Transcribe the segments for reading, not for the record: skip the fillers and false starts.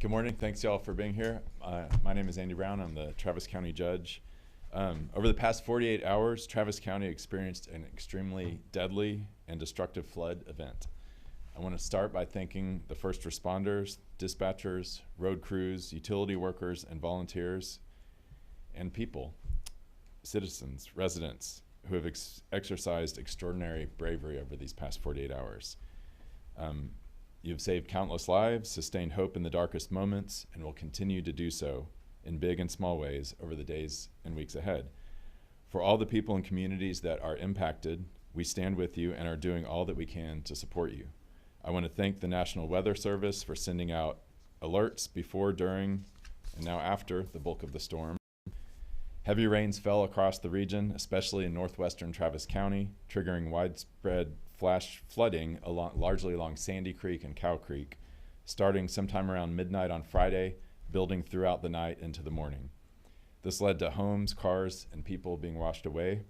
Good morning. Thanks, y'all, for being here. My name is Andy Brown. I'm the Travis County Judge. Over the past 48 hours, Travis County experienced an extremely deadly and destructive flood event. I want to start by thanking the first responders, dispatchers, road crews, utility workers, and volunteers, and people, citizens, residents, who have exercised extraordinary bravery over these past 48 hours. You've saved countless lives, sustained hope in the darkest moments, and will continue to do so in big and small ways over the days and weeks ahead. For all the people and communities that are impacted, we stand with you and are doing all that we can to support you. I want to thank the National Weather Service for sending out alerts before, during, and now after the bulk of the storm. Heavy rains fell across the region, especially in northwestern Travis County, triggering widespread flash flooding largely along Sandy Creek and Cow Creek, starting sometime around midnight on Friday, building throughout the night into the morning. This led to homes, cars, and people being washed away.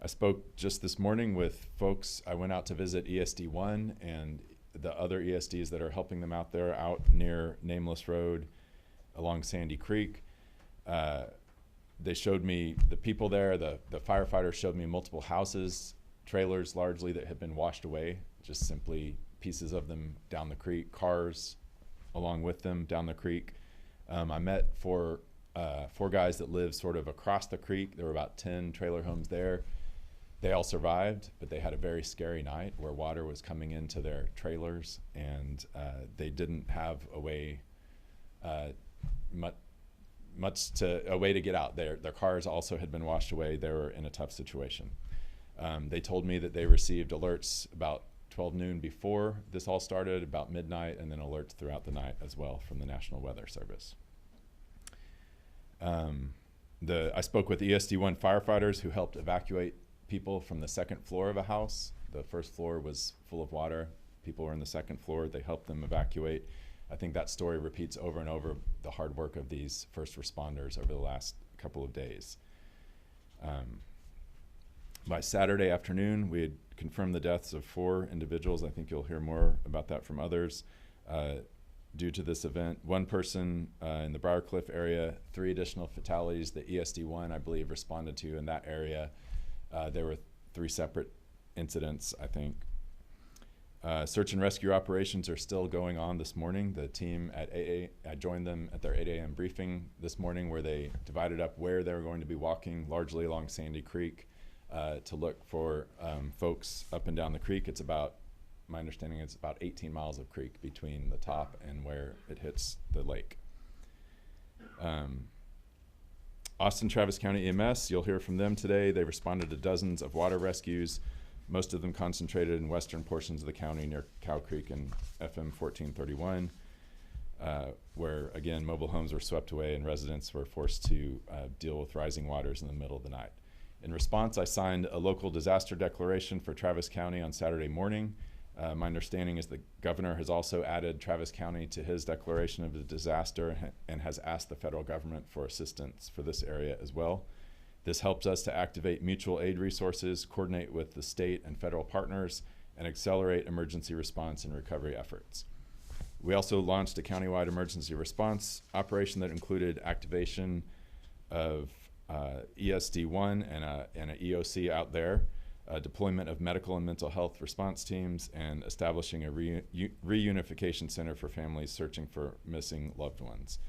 I spoke just this morning with folks. I went out to visit ESD1 and the other ESDs that are helping them out there out near Nameless Road along Sandy Creek. They showed me the people there. The firefighters showed me multiple houses, trailers largely that had been washed away, just simply pieces of them down the creek, cars along with them down the creek. I met four guys that lived sort of across the creek. There were about 10 trailer homes there. They all survived, but they had a very scary night where water was coming into their trailers, and they didn't have a way a way to get out. Their cars also had been washed away. They were in a tough situation. They told me that they received alerts about 12 noon before this all started, about midnight, and then alerts throughout the night as well from the National Weather Service. I spoke with ESD1 firefighters who helped evacuate people from the second floor of a house. The first floor was full of water. People were in the second floor. They helped them evacuate. I think that story repeats over and over the hard work of these first responders over the last couple of days. By Saturday afternoon, we had confirmed the deaths of 4 individuals. I think you'll hear more about that from others due to this event. 1 person in the Briarcliff area, 3 additional fatalities that ESD1, I believe, responded to in that area. There were 3 separate incidents, I think. Search and rescue operations are still going on this morning. The team at AA, I joined them at their 8 a.m. briefing this morning where they divided up where they were going to be walking, largely along Sandy Creek, to look for folks up and down the creek. It's about, my understanding, it's about 18 miles of creek between the top and where it hits the lake. Austin Travis County EMS, you'll hear from them today. They responded to dozens of water rescues, most of them concentrated in western portions of the county near Cow Creek and FM 1431, where, again, mobile homes were swept away and residents were forced to deal with rising waters in the middle of the night. In response, I signed a local disaster declaration for Travis County on Saturday morning. My understanding is the governor has also added Travis County to his declaration of the disaster and has asked the federal government for assistance for this area as well. This helps us to activate mutual aid resources, coordinate with the state and federal partners, and accelerate emergency response and recovery efforts. We also launched a countywide emergency response operation that included activation of ESD1 and an EOC out there, deployment of medical and mental health response teams, and establishing a reunification center for families searching for missing loved ones.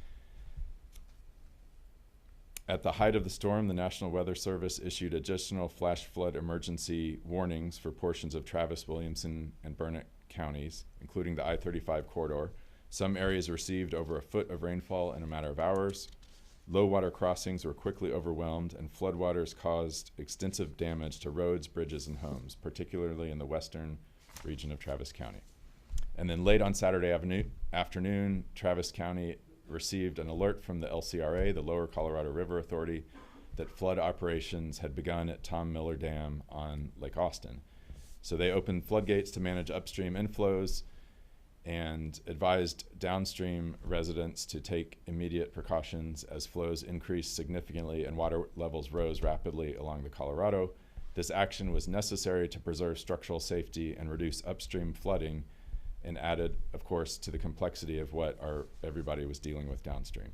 At the height of the storm, the National Weather Service issued additional flash flood emergency warnings for portions of Travis, Williamson, and Burnett counties, including the I-35 corridor. Some areas received over a foot of rainfall in a matter of hours. Low water crossings were quickly overwhelmed, and floodwaters caused extensive damage to roads, bridges, and homes, particularly in the western region of Travis County. And then late on Saturday afternoon, Travis County received an alert from the LCRA, the Lower Colorado River Authority, that flood operations had begun at Tom Miller Dam on Lake Austin. So they opened floodgates to manage upstream inflows and advised downstream residents to take immediate precautions as flows increased significantly and water levels rose rapidly along the Colorado. This action was necessary to preserve structural safety and reduce upstream flooding and added, of course, to the complexity of what everybody was dealing with downstream.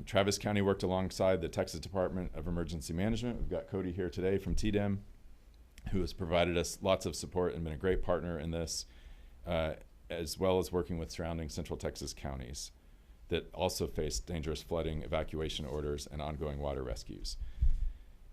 Travis County worked alongside the Texas Department of Emergency Management. We've got Cody here today from TDEM, who has provided us lots of support and been a great partner in this, as well as working with surrounding Central Texas counties that also face dangerous flooding, evacuation orders, and ongoing water rescues.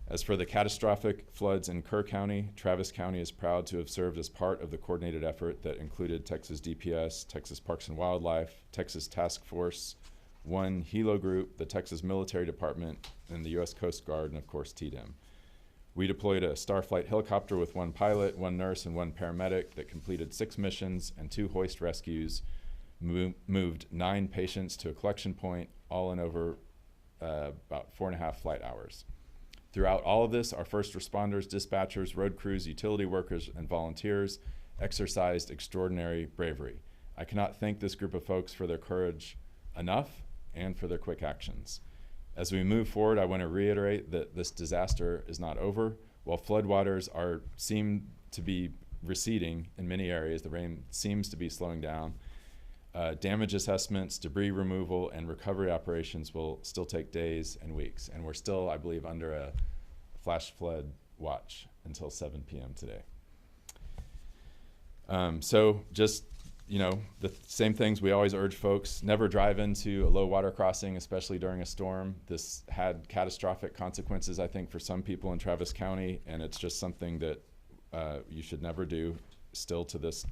As for the catastrophic floods in Kerr County, Travis County is proud to have served as part of the coordinated effort that included Texas DPS, Texas Parks and Wildlife, Texas Task Force, One Hilo Group, the Texas Military Department, and the U.S. Coast Guard, and of course TDEM. We deployed a Starflight helicopter with 1 pilot, 1 nurse, and 1 paramedic that completed 6 missions and 2 hoist rescues, moved 9 patients to a collection point, all in over about 4.5 flight hours. Throughout all of this, our first responders, dispatchers, road crews, utility workers, and volunteers exercised extraordinary bravery. I cannot thank this group of folks for their courage enough and for their quick actions. As we move forward, I want to reiterate that this disaster is not over. While floodwaters seem to be receding in many areas, the rain seems to be slowing down. Damage assessments, debris removal, and recovery operations will still take days and weeks. And we're still, I believe, under a flash flood watch until 7 p.m. today. So just, the same things we always urge folks: never drive into a low water crossing, especially during a storm. This had catastrophic consequences, I think, for some people in Travis County, and it's just something that you should never do still to this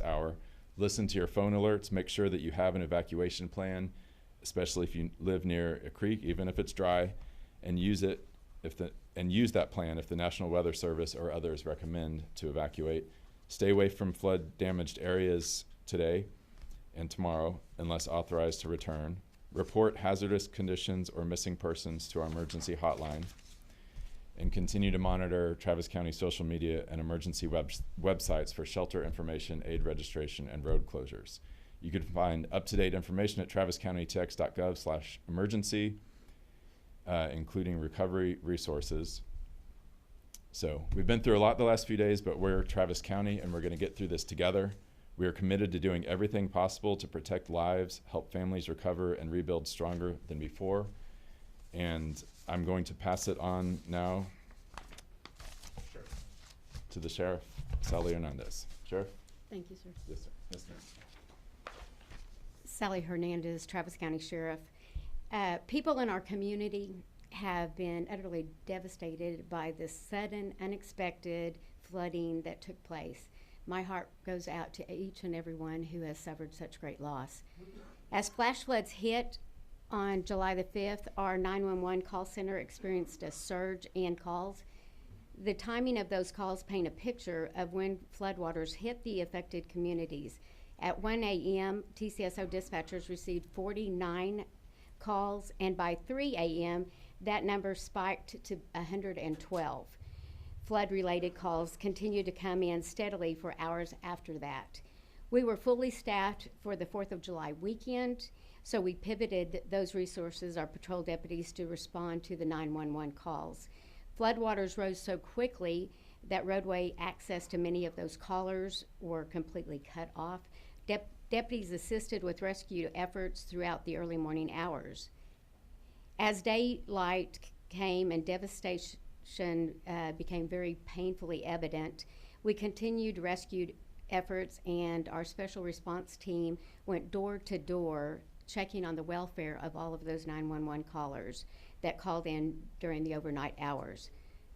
hour. Listen to your phone alerts. Make sure that you have an evacuation plan, especially if you live near a creek, even if it's dry, and use it use that plan if the National Weather Service or others recommend to evacuate. Stay away from flood-damaged areas today and tomorrow unless authorized to return. Report hazardous conditions or missing persons to our emergency hotline. And continue to monitor Travis County social media and emergency websites for shelter information, aid registration, and road closures. You can find up-to-date information at traviscountytx.gov/emergency, including recovery resources. So we've been through a lot the last few days, but we're Travis County, and we're going to get through this together. We are committed to doing everything possible to protect lives, help families recover, and rebuild stronger than before. And I'm going to pass it on now to the Sheriff, Sally Hernandez. Sheriff? Thank you, sir. Yes, sir. Yes, sir. Sally Hernandez, Travis County Sheriff. People in our community have been utterly devastated by this sudden, unexpected flooding that took place. My heart goes out to each and every one who has suffered such great loss. As flash floods hit on July the 5th, our 911 call center experienced a surge in calls. The timing of those calls paint a picture of when floodwaters hit the affected communities. At 1 a.m., TCSO dispatchers received 49 calls, and by 3 a.m., that number spiked to 112. Flood-related calls continued to come in steadily for hours after that. We were fully staffed for the 4th of July weekend, so we pivoted those resources, our patrol deputies, to respond to the 911 calls. Floodwaters rose so quickly that roadway access to many of those callers were completely cut off. Deputies assisted with rescue efforts throughout the early morning hours. As daylight came and devastation became very painfully evident, we continued rescue efforts, and our special response team went door to door checking on the welfare of all of those 911 callers that called in during the overnight hours.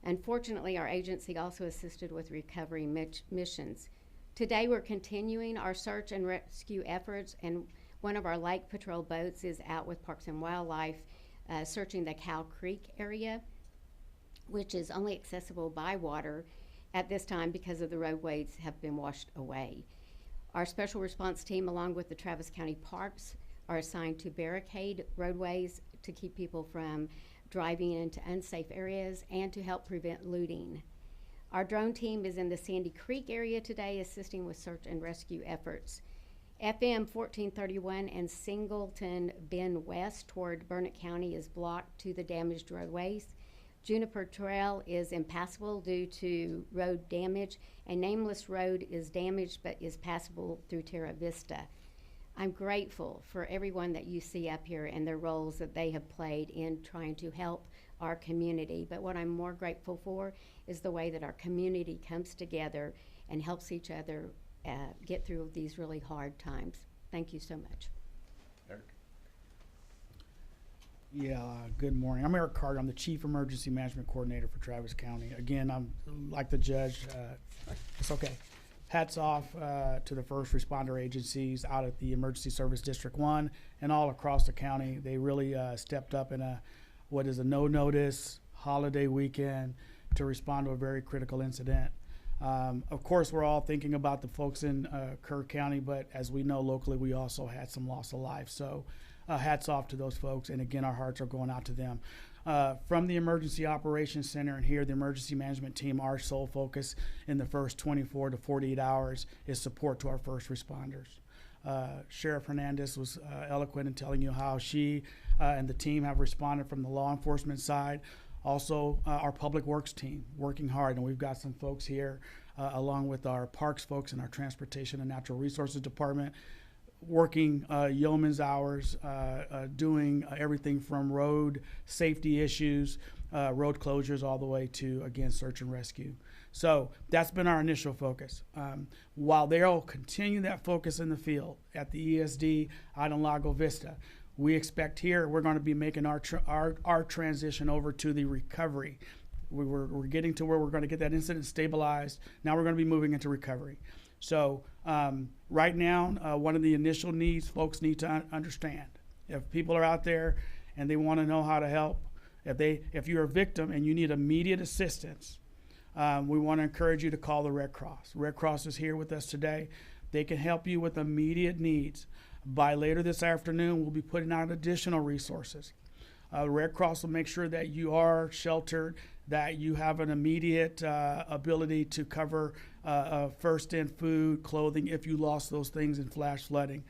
Unfortunately, our agency also assisted with recovery missions. Today, we're continuing our search and rescue efforts, and one of our lake patrol boats is out with Parks and Wildlife searching the Cow Creek area, which is only accessible by water at this time because of the roadways have been washed away. Our special response team, along with the Travis County Parks, are assigned to barricade roadways to keep people from driving into unsafe areas and to help prevent looting. Our drone team is in the Sandy Creek area today, assisting with search and rescue efforts. FM 1431 and Singleton Bend West toward Burnett County is blocked to the damaged roadways. Juniper Trail is impassable due to road damage, and Nameless Road is damaged but is passable through Terra Vista. I'm grateful for everyone that you see up here and their roles that they have played in trying to help our community. But what I'm more grateful for is the way that our community comes together and helps each other get through these really hard times. Thank you so much. Eric? Yeah, good morning. I'm Eric Carter. I'm the Chief Emergency Management Coordinator for Travis County. Again, I'm like the judge. It's okay. Hats off to the first responder agencies out at the Emergency Service District 1 and all across the county. They really stepped up in what is a no-notice holiday weekend to respond to a very critical incident. Of course, we're all thinking about the folks in Kerr County, but as we know locally, we also had some loss of life. So hats off to those folks, and again, our hearts are going out to them. From the Emergency Operations Center and here, the emergency management team, our sole focus in the first 24 to 48 hours is support to our first responders. Sheriff Hernandez was eloquent in telling you how she and the team have responded from the law enforcement side. Also, our public works team working hard, and we've got some folks here along with our parks folks and our transportation and natural resources department working yeoman's hours, doing everything from road safety issues, road closures, all the way to, again, search and rescue. So that's been our initial focus. While they'll continue that focus in the field at the ESD out in Lago Vista, we expect here we're going to be making our transition over to the recovery. We're getting to where we're going to get that incident stabilized. Now we're going to be moving into recovery. So right now, one of the initial needs folks need to understand, if people are out there and they want to know how to help, if you're a victim and you need immediate assistance, we want to encourage you to call the Red Cross. Red Cross is here with us today. They can help you with immediate needs. By later this afternoon, we'll be putting out additional resources. The Red Cross will make sure that you are sheltered, that you have an immediate ability to cover first in food, clothing, if you lost those things in flash flooding.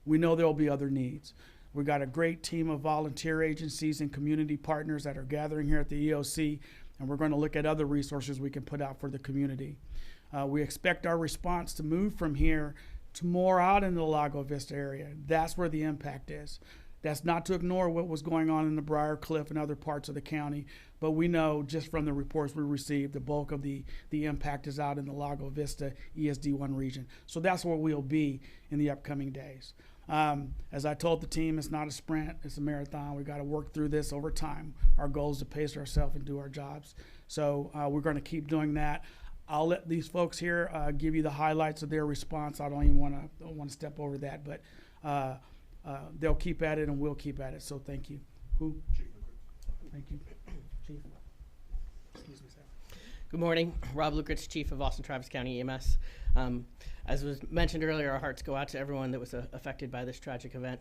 We know there will be other needs. We've got a great team of volunteer agencies and community partners that are gathering here at the EOC, and we're going to look at other resources we can put out for the community. We expect our response to move from here to more out in the Lago Vista area. That's where the impact is. That's not to ignore what was going on in the Briar Cliff and other parts of the county, but we know just from the reports we received, the bulk of the impact is out in the Lago Vista ESD1 region. So that's where we'll be in the upcoming days. As I told the team, it's not a sprint, it's a marathon. We've got to work through this over time. Our goal is to pace ourselves and do our jobs. So we're going to keep doing that. I'll let these folks here give you the highlights of their response. I don't even want to step over that, but they'll keep at it and we'll keep at it. So thank you. Who? Chief. Thank you. Chief. Excuse me, sir. Good morning. Rob Lukritz, Chief of Austin Travis County EMS. As was mentioned earlier, our hearts go out to everyone that was affected by this tragic event.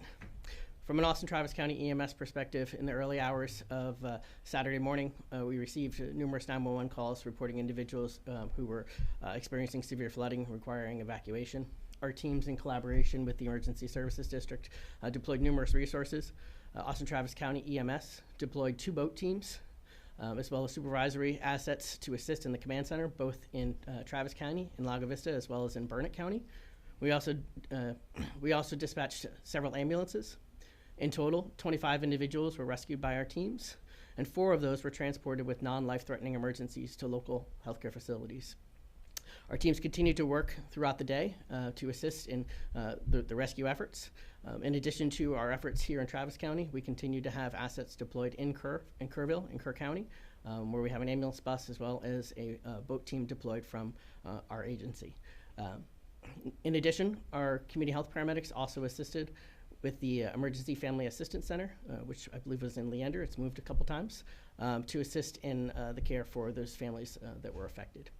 From an Austin Travis County EMS perspective, in the early hours of Saturday morning, we received numerous 911 calls reporting individuals who were experiencing severe flooding requiring evacuation. Our teams, in collaboration with the Emergency Services District, deployed numerous resources. Austin Travis County EMS deployed 2 boat teams, as well as supervisory assets to assist in the command center, both in Travis County, in Lago Vista, as well as in Burnett County. We also dispatched several ambulances. In total, 25 individuals were rescued by our teams, and 4 of those were transported with non-life-threatening emergencies to local healthcare facilities. Our teams continue to work throughout the day to assist in the rescue efforts. In addition to our efforts here in Travis County, we continue to have assets deployed in Kerrville, in Kerr County, where we have an ambulance bus as well as a boat team deployed from our agency. In addition, our community health paramedics also assisted with the Emergency Family Assistance Center, which I believe was in Leander. It's moved a couple times, to assist in the care for those families that were affected.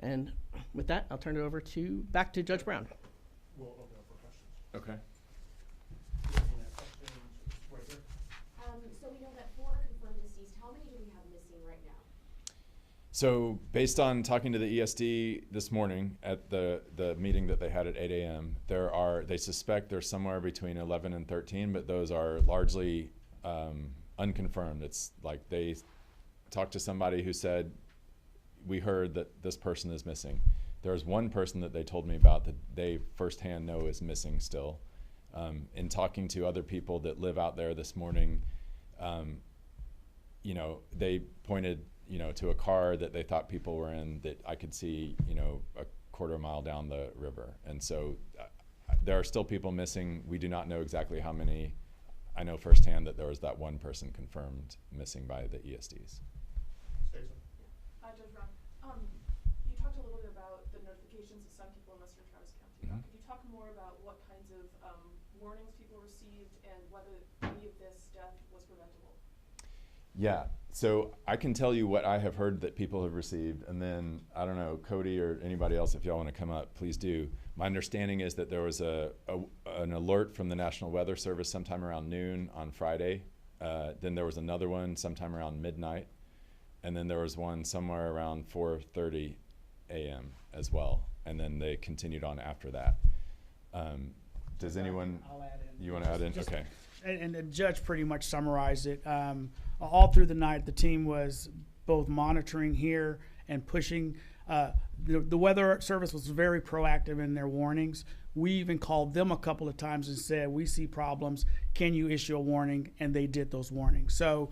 And with that, I'll turn it over back to Judge Brown. We'll open up for questions. Okay. So we know that 4 are confirmed deceased. How many do we have missing right now? So based on talking to the ESD this morning at the meeting that they had at 8 a.m., they suspect there's somewhere between 11 and 13, but those are largely unconfirmed. It's like they talked to somebody who said, we heard that this person is missing. There's one person that they told me about that they firsthand know is missing still. In talking to other people that live out there this morning, you know, they pointed, you know, to a car that they thought people were in that I could see, you know, a quarter mile down the river. And so there are still people missing. We do not know exactly how many. I know firsthand that there was that one person confirmed missing by the ESDs. Stacy? Judge Brown, you talked a little bit about the notifications of some people in Western Travis County. Mhm. Could you talk more about what kinds of warnings people received and whether any of this death was preventable? Yeah, so I can tell you what I have heard that people have received, and then I don't know, Cody or anybody else, if y'all want to come up, please do. My understanding is that there was an alert from the National Weather Service sometime around noon on Friday. Then there was another one sometime around midnight, and then there was one somewhere around 4:30 a.m. as well, and then they continued on after that. Does anyone, I'll add in. you want to add in? Just- Okay. And the judge pretty much summarized it. All through the night, the team was both monitoring here and pushing. The weather service was very proactive in their warnings. We even called them a couple of times and said, we see problems. Can you issue a warning? And they did those warnings. So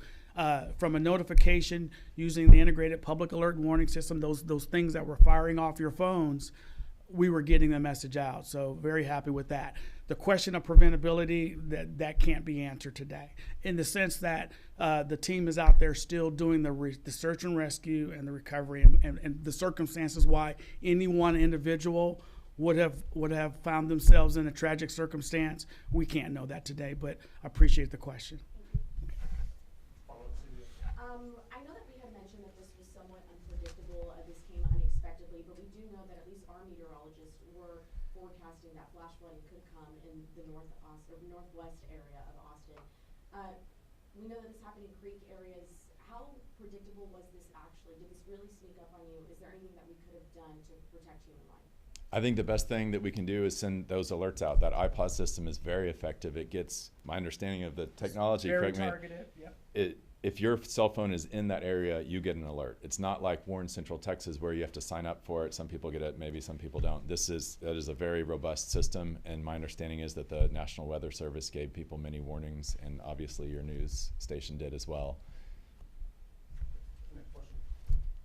from a notification using the integrated public alert and warning system, those things that were firing off your phones, we were getting the message out. So very happy with that. The question of preventability, that can't be answered today, in the sense that the team is out there still doing the search and rescue and the recovery and the circumstances why any one individual would have found themselves in a tragic circumstance. We can't know that today, but I appreciate the question. Follow-up, Celia? I know that we had mentioned that this was somewhat unpredictable, this came unexpectedly, but we do know that at least our meteorologists were forecasting that flash flooding could come in the northwest area of Austin. We know that this happened in creek areas. How predictable was this actually? Did this really sneak up on you? Is there anything that we could have done to protect human life? I think the best thing that we can do is send those alerts out. That iPod system is very effective. It gets, my understanding of the technology, Very correct me, targeted. Yep. if your cell phone is in that area, you get an alert. It's not like Warren Central Texas where you have to sign up for it. Some people get it, maybe some people don't. That is a very robust system, and my understanding is that the National Weather Service gave people many warnings, and obviously your news station did as well. Next question.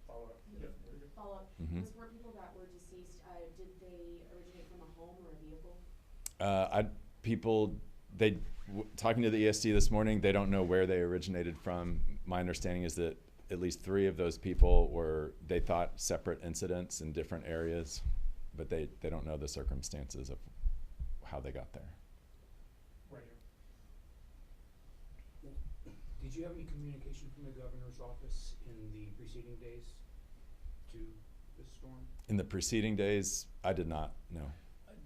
Follow-up. Yeah, there you go. Follow-up, Mhm. was four people that were deceased, did they originate from a home or a vehicle? Talking to the ESD this morning, they don't know where they originated from. My understanding is that at least 3 of those people they thought separate incidents in different areas, but they don't know the circumstances of how they got there. Right here. Did you have any communication from the governor's office in the preceding days to this storm? In the preceding days, I did not, no.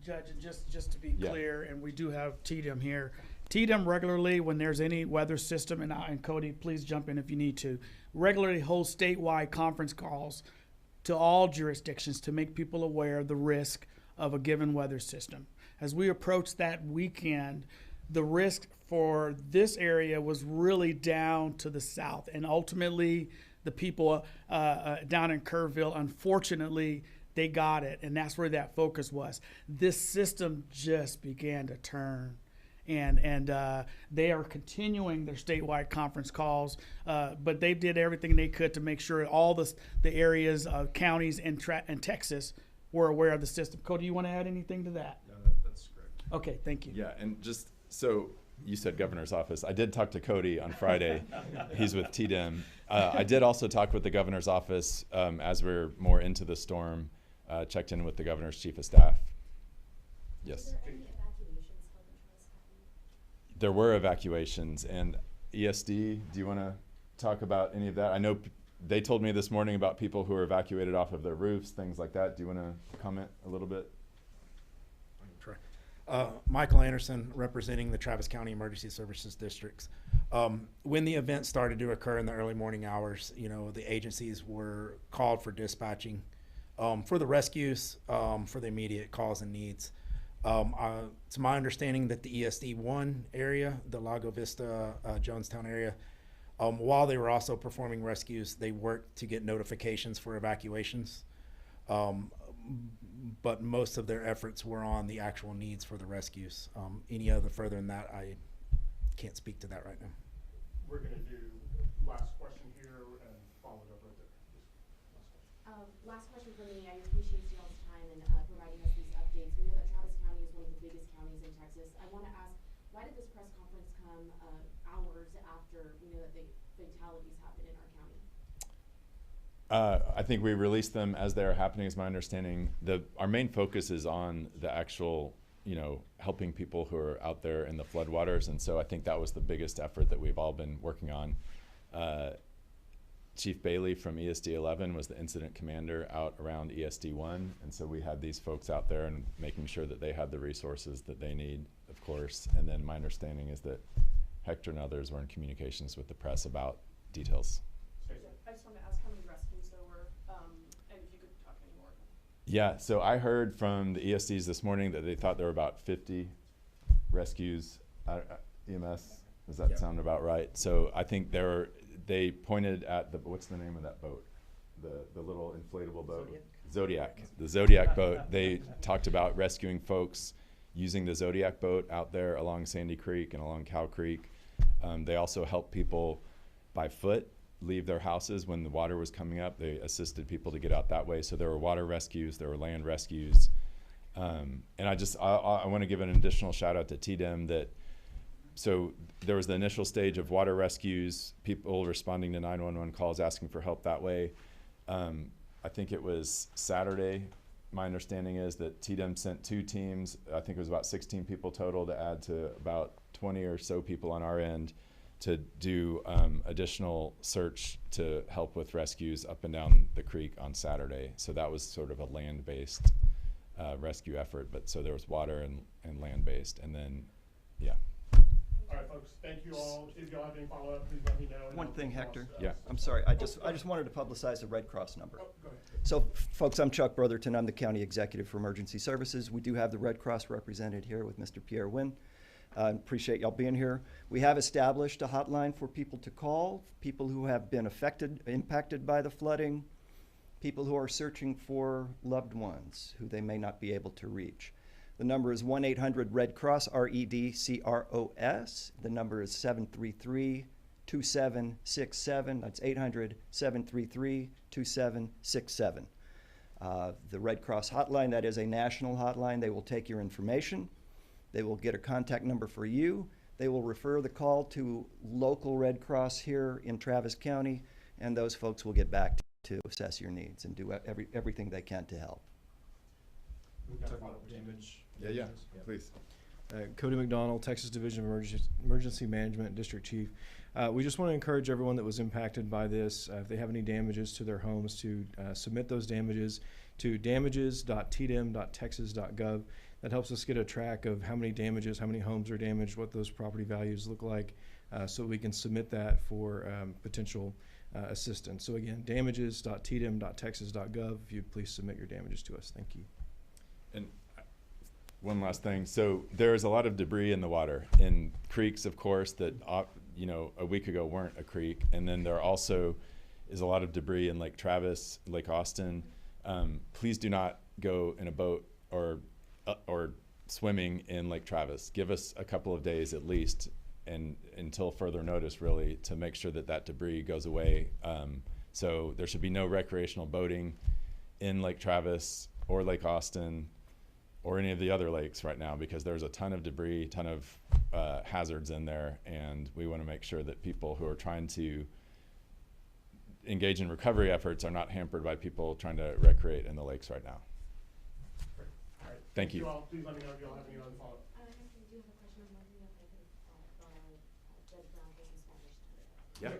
Judge, and just to be Yeah. clear, and we do have TDM here. TDM regularly, when there's any weather system, and Cody, please jump in if you need to, regularly hosts statewide conference calls to all jurisdictions to make people aware of the risk of a given weather system. As we approach that weekend, the risk for this area was really down to the south, and ultimately the people down in Kerrville, unfortunately, they got it, and that's where that focus was. This system just began to turn, and they are continuing their statewide conference calls, but they did everything they could to make sure all the areas, counties in Texas were aware of the system. Cody, you want to add anything to that? No, that's correct. Okay, thank you. Yeah, and just so you said governor's office, I did talk to Cody on Friday. He's with TDM. I did also talk with the governor's office as we're more into the storm. Checked in with the governor's chief of staff. Yes. Was there any evacuations held in Travis County? There were evacuations, and ESD, do you want to talk about any of that? I know they told me this morning about people who were evacuated off of their roofs, things like that. Do you want to comment a little bit? I can try. Michael Anderson, representing the Travis County Emergency Services Districts. When the event started to occur in the early morning hours, the agencies were called for dispatching for the rescues, for the immediate calls and needs. It's my understanding that the ESD 1 area, the Lago Vista, Jonestown area, While they were also performing rescues, they worked to get notifications for evacuations. But most of their efforts were on the actual needs for the rescues. Any other further than that, I can't speak to that right now. We're gonna do last question here and follow it up right there. Just last question. Last question for me. I appreciate y'all's time and providing us these updates. We know that Travis County is one of the biggest counties in Texas. I want to ask, why did this press conference come hours after we know that the fatalities happened in our county? I think we released them as they are happening, is my understanding. Our main focus is on the actual, helping people who are out there in the floodwaters, and so I think that was the biggest effort that we've all been working on. Chief Bailey from ESD 11 was the incident commander out around ESD 1, and so we had these folks out there and making sure that they had the resources that they need, of course. And then my understanding is that Hector and others were in communications with the press about details. Stacey? I just wanted to ask how many rescues there were, and if you could talk any more. Yeah, so I heard from the ESDs this morning that they thought there were about 50 rescues. EMS, does that sound about right? So I think they pointed at what's the name of that boat? The little inflatable boat? Zodiac. The Zodiac boat. They talked about rescuing folks using the Zodiac boat out there along Sandy Creek and along Cow Creek. They also helped people by foot leave their houses when the water was coming up. They assisted people to get out that way. So there were water rescues, there were land rescues. And I want to give an additional shout out to TDEM so there was the initial stage of water rescues, people responding to 911 calls, asking for help that way. I think it was Saturday. My understanding is that TDEM sent 2 teams. I think it was about 16 people total to add to about 20 or so people on our end to do additional search to help with rescues up and down the creek on Saturday. So that was sort of a land-based rescue effort, but so there was water and land-based, and then, yeah. All right, folks, thank you all. If y'all have any follow-up, please let me know. One thing, Hector. Yeah. I'm sorry, I just wanted to publicize the Red Cross number. Oh, go ahead. So, folks, I'm Chuck Brotherton. I'm the County Executive for Emergency Services. We do have the Red Cross represented here with Mr. Pierre Wynn. Appreciate y'all being here. We have established a hotline for people to call, people who have been impacted by the flooding, people who are searching for loved ones who they may not be able to reach. The number is 1-800-RED-CROSS, REDCROS. The number is 733-2767. That's 800-733-2767. The Red Cross hotline, that is a national hotline. They will take your information. They will get a contact number for you. They will refer the call to local Red Cross here in Travis County, and those folks will get back to assess your needs and do everything they can to help. We've got a follow-up. Yeah, please. Cody McDonald, Texas Division of Emergency Management, District Chief. We just want to encourage everyone that was impacted by this, if they have any damages to their homes, to submit those damages to damages.tdem.texas.gov. That helps us get a track of how many damages, how many homes are damaged, what those property values look like, so we can submit that for potential assistance. So again, damages.tdem.texas.gov. If you'd please submit your damages to us. Thank you. And one last thing. So there is a lot of debris in the water, in creeks, of course, that a week ago weren't a creek. And then there also is a lot of debris in Lake Travis, Lake Austin. Please do not go in a boat or swimming in Lake Travis. Give us a couple of days at least, and until further notice, really, to make sure that debris goes away. So there should be no recreational boating in Lake Travis or Lake Austin or any of the other lakes right now, because there's a ton of debris, ton of hazards in there, and we want to make sure that people who are trying to engage in recovery efforts are not hampered by people trying to recreate in the lakes right now. Great. All right. Thank you. All. Please let me know if y'all have any other follow-up. I do have a question. I'm wondering if I could Judge Brown for some Spanish. Yeah.